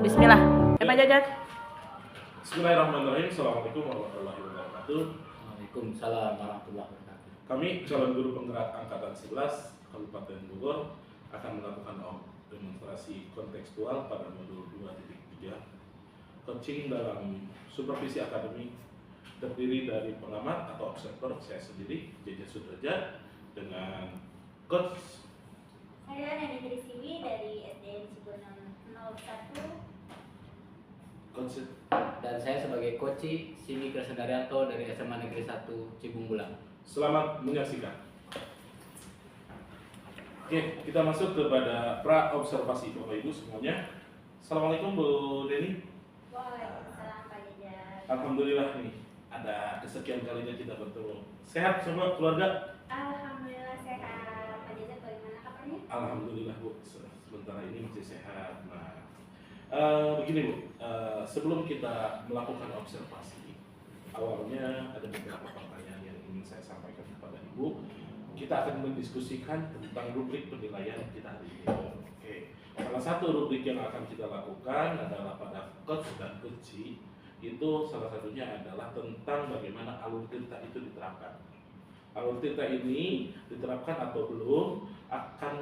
Bismillah. Pak Jajat. Bismillahirrahmanirrahim. Assalamualaikum warahmatullahi wabarakatuh. Waalaikumsalam warahmatullahi wabarakatuh. Kami calon guru penggerak angkatan 11 Kabupaten Bogor akan melakukan demonstrasi kontekstual pada modul 2.3 coaching dalam supervisi akademik, terdiri dari pengamat atau observer saya sendiri Jeje Sudrajat dengan coach Saya Neni Trisimi dari SDN Cibonan 01. coach Dan saya sebagai Koci Simi Krisandaryanto dari SMA Negeri 1 Cibung Bulang. Selamat menyaksikan. Oke, kita masuk kepada pra observasi Bapak Ibu semuanya. Assalamualaikum Bu Deni. Waalaikumsalam Pak Jajat. Alhamdulillah nih ada kesekian kalinya kita bertemu. Sehat semua keluarga? Alhamdulillah sehat. Pak Jajat bagaimana kabarnya? Alhamdulillah Bu, sementara ini masih sehat. Nah, begini Bu, sebelum kita melakukan observasi, awalnya ada beberapa pertanyaan yang ingin saya sampaikan kepada Ibu. Kita akan mendiskusikan tentang rubrik penilaian kita hari ini. Oke, salah satu rubrik yang akan kita lakukan adalah pada coach dan coachee. Itu salah satunya adalah tentang bagaimana alur tinta itu diterapkan. Alur tinta ini diterapkan atau belum akan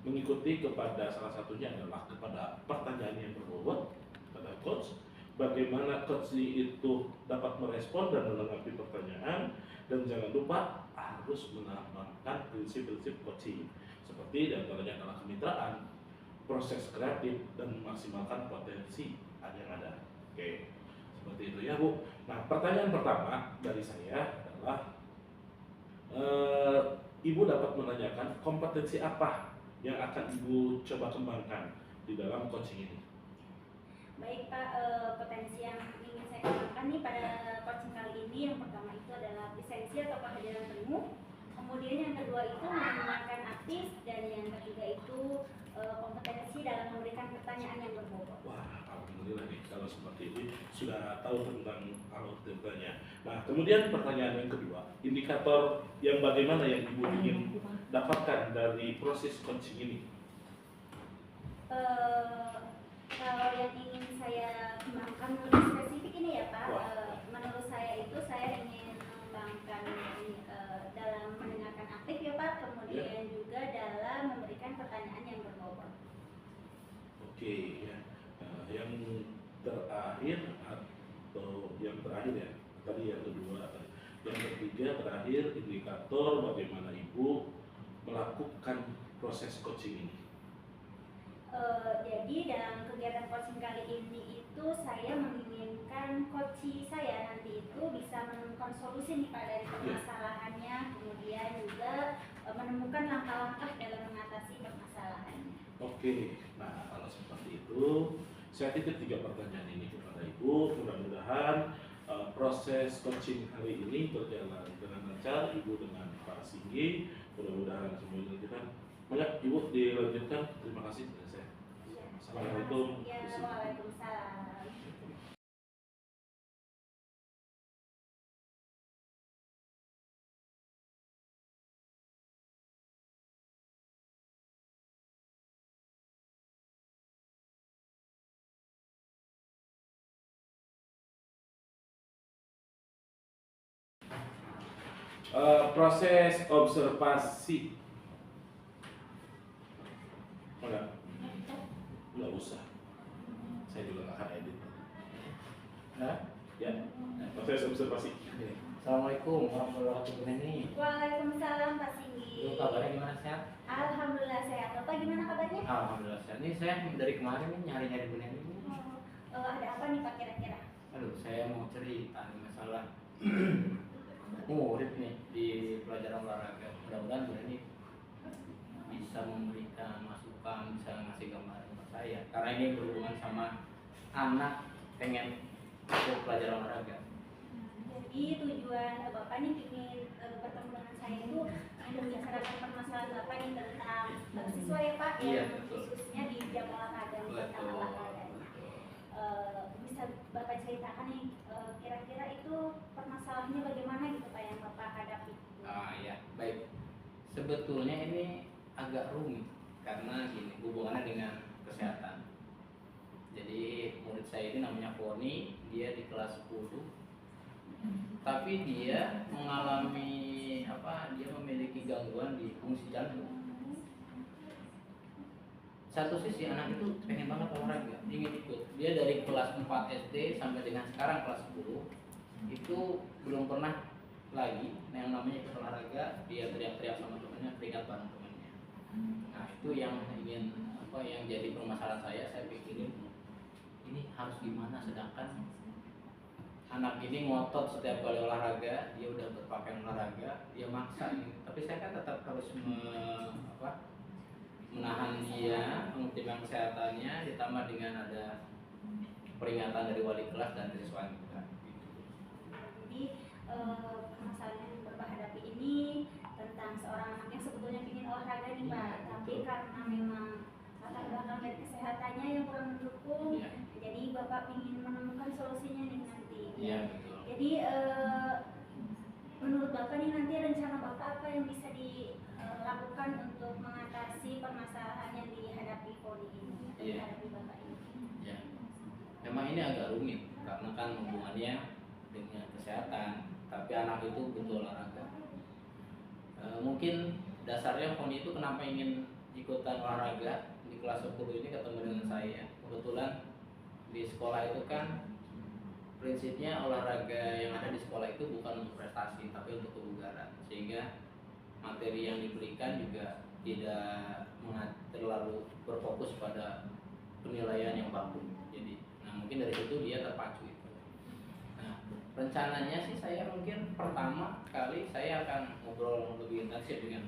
mengikuti kepada salah satunya adalah kepada pertanyaan yang berbobot pada coach, bagaimana coach itu dapat merespon dan menanggapi pertanyaan, dan jangan lupa harus menambahkan prinsip-prinsip coaching seperti diantaranya adalah kemitraan, proses kreatif, dan memaksimalkan potensi yang ada. Oke, seperti itu ya Bu. Nah, pertanyaan pertama dari saya adalah Ibu dapat menanyakan kompetensi apa yang akan Ibu coba kembangkan di dalam coaching ini. Baik Pak, potensi yang ingin saya kembangkan nih pada coaching kali ini, yang pertama itu adalah presensi atau kehadiran penuh. Kemudian yang kedua itu mendengarkan aktif, dan yang ketiga itu kompetensi dalam memberikan pertanyaan yang berbobot. Wah, alhamdulillah nih kalau seperti ini sudah tahu tentang alur tintanya. Nah, kemudian pertanyaan yang kedua, indikator yang bagaimana yang Ibu ingin dapatkan dari proses coaching ini? Kalau yang ingin saya kembangkan lebih spesifik ini ya Pak, menurut saya itu saya ingin mengembangkan dalam mendengarkan aktif ya Pak, kemudian juga dalam memberikan pertanyaan yang berbobot. Oke, ya. Yang terakhir atau yang terakhir ya, tadi yang kedua, yang ketiga terakhir indikator bagaimana Ibu melakukan proses coaching ini. Jadi dalam kegiatan coaching kali ini itu saya menginginkan coaching saya nanti itu bisa menemukan solusi nih Pak dari permasalahannya, kemudian juga menemukan langkah-langkah dalam mengatasi permasalahannya. Oke, nah kalau seperti itu saya titip 3 pertanyaan ini kepada Ibu. Mudah-mudahan proses coaching hari ini berjalan dengan lancar, Ibu dengan Pak Singgi. Mudah-mudahan semuanya dilanjutkan. Banyak Ibu dilanjutkan. Terima kasih dari saya. Assalamualaikum. Ya, waalaikumsalam. Proses observasi. Nggak usah. Saya juga nggak akan edit. Nah, Ya, proses observasi. Assalamualaikum warahmatullahi wabarakatuh. Waalaikumsalam Pak Singgi. Itu kabarnya gimana, sehat? Alhamdulillah sehat. Bapak gimana kabarnya? Alhamdulillah sehat. Ini saya dari kemarin nih nyari-nyari Bu Neni. Ada apa nih Pak kira-kira? Aduh, saya mau cerita nih masalah murid nih di pelajaran olahraga. Mudah-mudahan Bu Neni bisa memberikan masukan, bisa ngasih gambaran ke saya. Karena ini berhubungan sama anak pengen masuk pelajaran olahraga. Jadi tujuan Bapak nih ingin bertemu dengan saya itu membicarakan permasalahan Bapak nih tentang siswa ya Pak, Iya, yang betul. khususnya di bidang olahraga, tentang olahraga. Bisa Bapak ceritakan nih kira-kira itu permasalahannya bagaimana gitu Pak yang Bapak hadapi? Ya, baik. Sebetulnya ini agak rumit karena gini, hubungannya dengan kesehatan. namanya Foni, dia di kelas 10. Tapi dia mengalami dia memiliki gangguan di fungsi jantung. Satu sisi anak itu pengen banget olahraga, ingin ikut. Dia dari kelas 4 SD sampai dengan sekarang kelas 10 itu belum pernah lagi yang namanya ikut olahraga. Dia teriak-teriak sama temannya, peringkat bareng temannya. Nah itu yang yang jadi permasalahan saya pikirin ini harus gimana, sedangkan anak ini ngotot setiap kali olahraga, dia udah berpakaian olahraga, dia maksa ini. Tapi saya kan tetap harus menahan dia, mempertimbangkan kesehatannya, ditambah dengan ada peringatan dari wali kelas dan siswa juga. Jadi permasalahan yang Bapak hadapi ini tentang seorang anak yang sebetulnya ingin olahraga nih Pak, tapi karena memang latar belakang dari kesehatannya yang kurang mendukung, jadi Bapak ingin menemukan solusinya nih nanti. Iya betul. Jadi menurut Bapak nih nanti rencana Bapak apa yang bisa dilakukan untuk mengatasi permasalahan yang dihadapi Foni ini, dihadapi Bapak ini? Ya, memang ini agak rumit karena kan hubungannya dengan kesehatan, tapi anak itu butuh olahraga. Mungkin dasarnya Foni itu kenapa ingin ikutan olahraga di kelas 10 ini ketemu dengan saya. Kebetulan di sekolah itu kan prinsipnya olahraga yang ada di sekolah itu bukan untuk prestasi tapi untuk kebugaran, sehingga materi yang diberikan juga tidak terlalu berfokus pada penilaian yang baku. Jadi, mungkin dari situ dia terpacu itu. Nah, rencananya sih saya mungkin pertama kali saya akan ngobrol lebih intensif dengan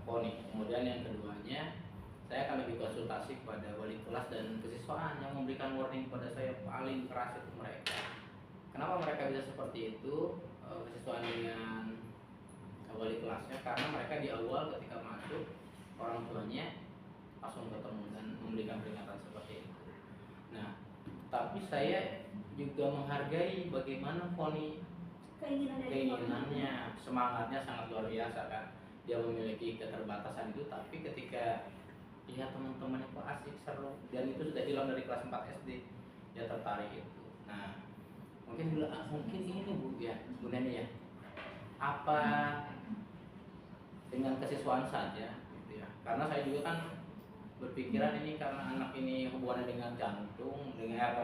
Foni. Kemudian yang keduanya saya akan lebih konsultasi kepada wali kelas dan kesiswaan yang memberikan warning kepada saya paling keras itu mereka. Kenapa mereka bisa seperti itu? Kesiswaan dengan wali kelasnya, karena mereka di awal ketika masuk orang tuanya langsung ketemu dan memberikan peringatan seperti itu. Nah, tapi saya juga menghargai bagaimana Foni keinginannya, semangatnya sangat luar biasa kan. Dia memiliki keterbatasan itu, tapi ketika lihat teman-temannya kok asik, seru, dan itu sudah hilang dari kelas 4 SD, dia tertarik itu. Nah, mungkin ini Bu ya, Bu Neni ya, apa dengan kesiswaan saja gitu ya, karena saya juga kan berpikiran ini karena anak ini hubungannya dengan jantung, dengan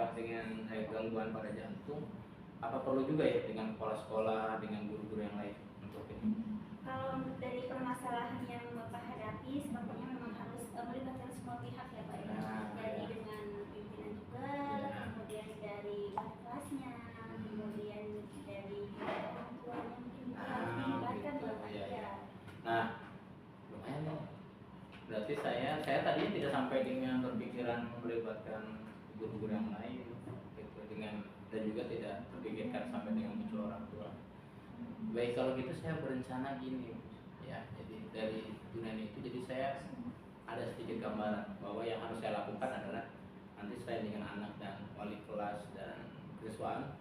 gangguan pada jantung, apa perlu juga ya dengan kepala sekolah, dengan guru-guru yang lain untuk ini? Kalau dari permasalahan yang Bapak hadapi, sepertinya memang harus melibatkan semua pihak ya Pak ya. Jadi dengan pimpinan juga, kemudian dari wali kelasnya, kemudian dari orang tuanya mungkin harus dilibatkan Bapak ya. Nah, lumayan nih. Berarti saya tadinya tidak sampai dengan berpikiran melibatkan guru-guru yang lain, gitu, dengan dan juga tidak terpikirkan sampai dengan muncul orang tua. Baik, kalau gitu saya berencana gini ya, jadi dari dunia itu jadi saya ada sedikit gambaran bahwa yang harus saya lakukan adalah nanti selain dengan anak dan wali kelas dan kesiswaan,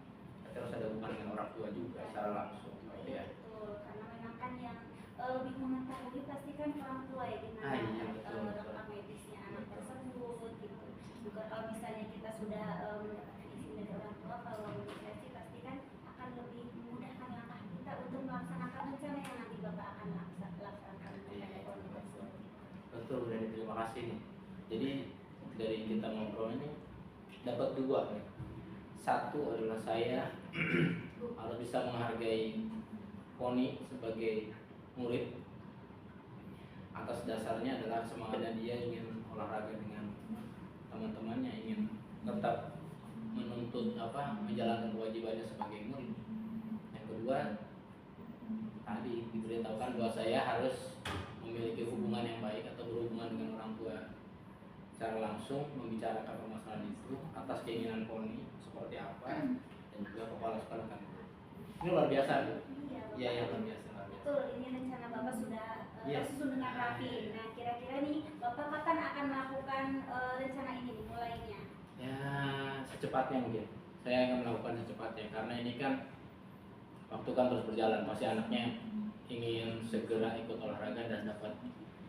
terus ada hubungan dengan orang tua juga secara langsung ya. Betul, karena memang kan yang lebih mengetahui pasti kan orang tua ya dengan rekam medisnya anak tersebut gitu. Juga kalau misalnya kita sudah mendapatkan izin dari orang tua, kalau organisasi pasti kan akan lebih memudahkan langkah kita untuk melaksanakan rencana yang nanti Bapak akan laksanakan pada organisasi. Betul, dari terima kasih nih. Jadi dari kita ngobrol ini dapat dua nih. Satu adalah saya harus bisa menghargai Foni sebagai murid. Atas dasarnya adalah semangatnya dia ingin olahraga dengan teman-temannya, ingin tetap menuntut menjalankan kewajibannya sebagai murid. Yang kedua, tadi diberitahukan bahwa saya harus memiliki hubungan yang baik atau berhubungan dengan orang tua secara langsung, membicarakan permasalahan itu atas keinginan Foni seperti apa, dan juga kepala sekolah kan. Ini luar biasa Bu. Iya, luar biasa. Betul, ini rencana Bapak sudah tersusun dengan rapi. Nah, kira-kira nih Bapak kapan akan melakukan rencana ini mulainya? Ya, secepatnya mungkin. Saya akan melakukan secepatnya karena ini kan waktu kan terus berjalan. Pasti anaknya ingin segera ikut olahraga dan dapat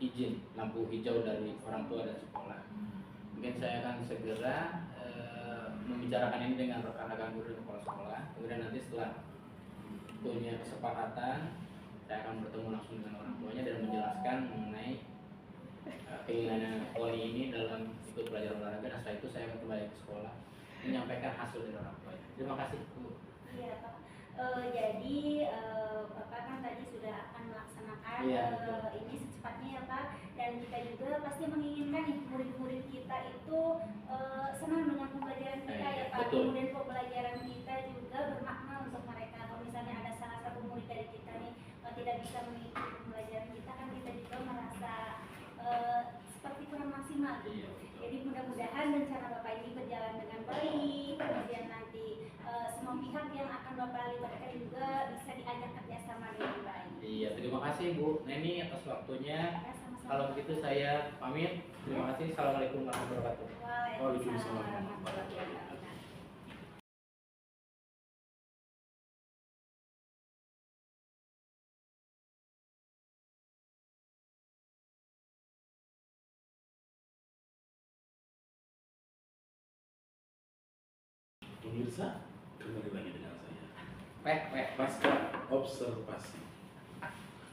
izin lampu hijau dari orang tua dan sekolah. Mungkin saya akan segera membicarakan ini dengan rekan-rekan guru di kepala sekolah. Kemudian nanti setelah punya kesepakatan, saya akan bertemu langsung dengan orang tuanya dan menjelaskan mengenai keinginan Poni ini dalam ikut pelajaran olahraga. Dan setelah itu saya akan kembali ke sekolah menyampaikan hasil dari orang tuanya. Terima kasih Bu. Iya Pak. Jadi Bapak kan tadi sudah akan melaksanakan Iya, betul. ini secepatnya ya Pak. Dan kita juga pasti menginginkan nih murid-murid kita itu senang dengan pembelajaran kita ya Pak. Betul. Kemudian pembelajaran kita juga bermakna untuk mereka. Kalau misalnya ada salah satu murid dari kita nih tidak bisa mengikuti pembelajaran kita, kan kita juga merasa seperti kurang maksimal. Iya, betul. Jadi mudah-mudahan rencana Bapak ini berjalan dengan baik. Kemudian nanti semua pihak yang akan Bapak libatkan juga bisa diajak kerjasama dengan baik. Iya, terima kasih Bu Neni atas waktunya. Ya, sama-sama. Kalau begitu saya pamit. Terima kasih. Assalamualaikum warahmatullahi wabarakatuh. Waalaikumsalam warahmatullahi wabarakatuh. Pemirsa, kembali lagi dengan saya. Pasca observasi.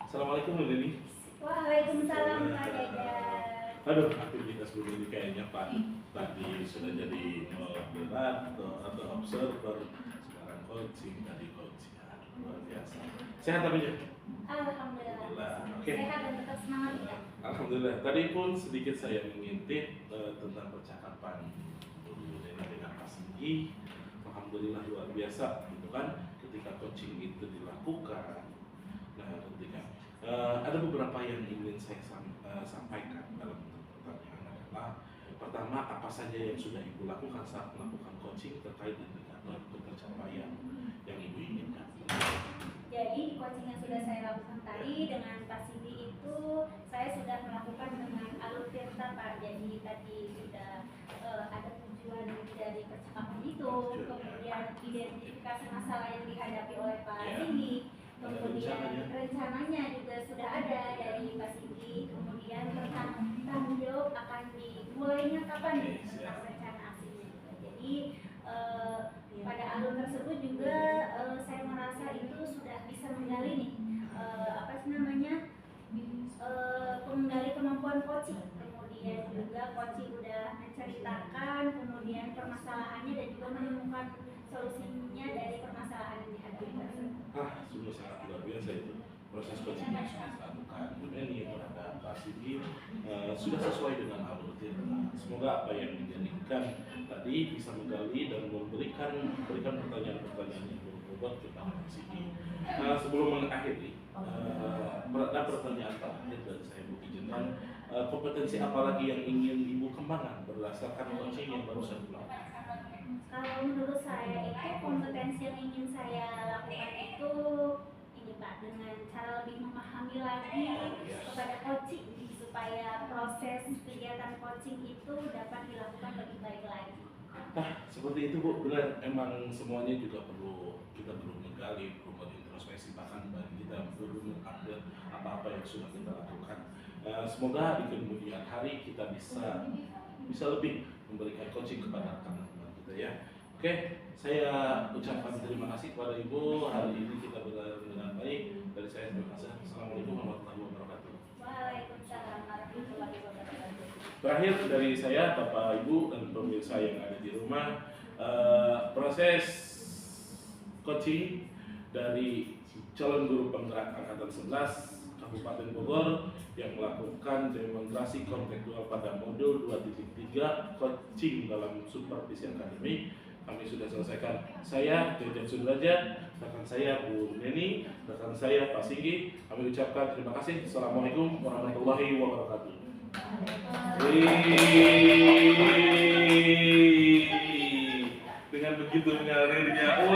Assalamualaikum Bu Neni. Waalaikumsalam Pak Jajan. Aduh, aktivitas Bu Neni kayaknya Pak tadi sudah jadi moderator atau observer, sekarang coaching, tadi coaching. Aduh, luar biasa. Sehat tapi ya? Alhamdulillah. Alhamdulillah. Oke. Sehat dan tetap semangat ya. Alhamdulillah. Tadi pun sedikit saya mengintip tentang percakapan Bu Neni dengan Pak Singgi. Alhamdulillah luar biasa, gitu kan? Ketika coaching itu dilakukan, nah ketika ada beberapa yang ingin saya sampaikan dalam bentuk pertanyaan adalah pertama, apa saja yang sudah Ibu lakukan saat melakukan coaching terkait dengan pencapaian yang Ibu inginkan. Jadi coaching yang sudah saya lakukan tadi dengan Pak Sindi itu saya sudah melakukan dengan alur tirta Pak. Jadi tadi sudah ada tujuan dari percakapan itu, kemudian identifikasi masalah yang dihadapi oleh Pak Sindi, kemudian rencananya juga sudah ada dari Pak Sindi, kemudian tentang tanggung jawab akan dimulainya kapan nih tentang rencana aksinya. Jadi pada alur tersebut juga saya merasa itu sudah bisa menggali nih menggali kemampuan coaching, kemudian juga coaching udah menceritakan kemudian permasalahannya dan juga menemukan solusinya dari permasalahan yang dihadapi tersebut. Sungguh sangat luar biasa itu proses coaching yang sudah dilakukan Bu Neni terhadap Pak Sindi sudah sesuai dengan alur tirta. Semoga apa yang dijanjikan tadi bisa menggali dan memberikan pertanyaan-pertanyaan yang berbobot kepada Pak Sindi. Sebelum mengakhiri, ada pertanyaan terakhir dari saya Bu izinkan, kompetensi apa lagi yang ingin Ibu kembangkan berdasarkan coaching yang barusan dilakukan? Kalau menurut saya itu kompetensi yang ingin saya lakukan itu ini Pak, dengan cara lebih memahami lagi kepada coaching supaya proses kegiatan coaching itu dapat dilakukan lebih baik lagi. Seperti itu Bu, benar, emang semuanya juga kita perlu menggali, perlu berintrospeksi, bahkan bagi kita perlu mengupdate apa-apa yang sudah kita lakukan. Semoga di kemudian hari kita bisa lebih memberikan coaching kepada rekan-rekan kita ya. Oke, saya ucapkan terima kasih kepada Ibu. Hari ini kita berjalan dengan baik. Dari saya terima kasih. Assalamualaikum warahmatullahi wabarakatuh. Waalaikumsalam warahmatullahi wabarakatuh. Terakhir dari saya, Bapak Ibu dan pemirsa yang ada di rumah, proses coaching dari calon guru penggerak angkatan 11 Kabupaten Bogor yang melakukan demonstrasi kontekstual pada modul 2.3 coaching dalam supervisi akademik kami sudah selesaikan. Saya Jajan Sudrajat, rekan saya Bu Neni, rekan saya Pak Singgi, kami ucapkan terima kasih. Assalamualaikum warahmatullahi wabarakatuh. Dengan begitu mengalirnya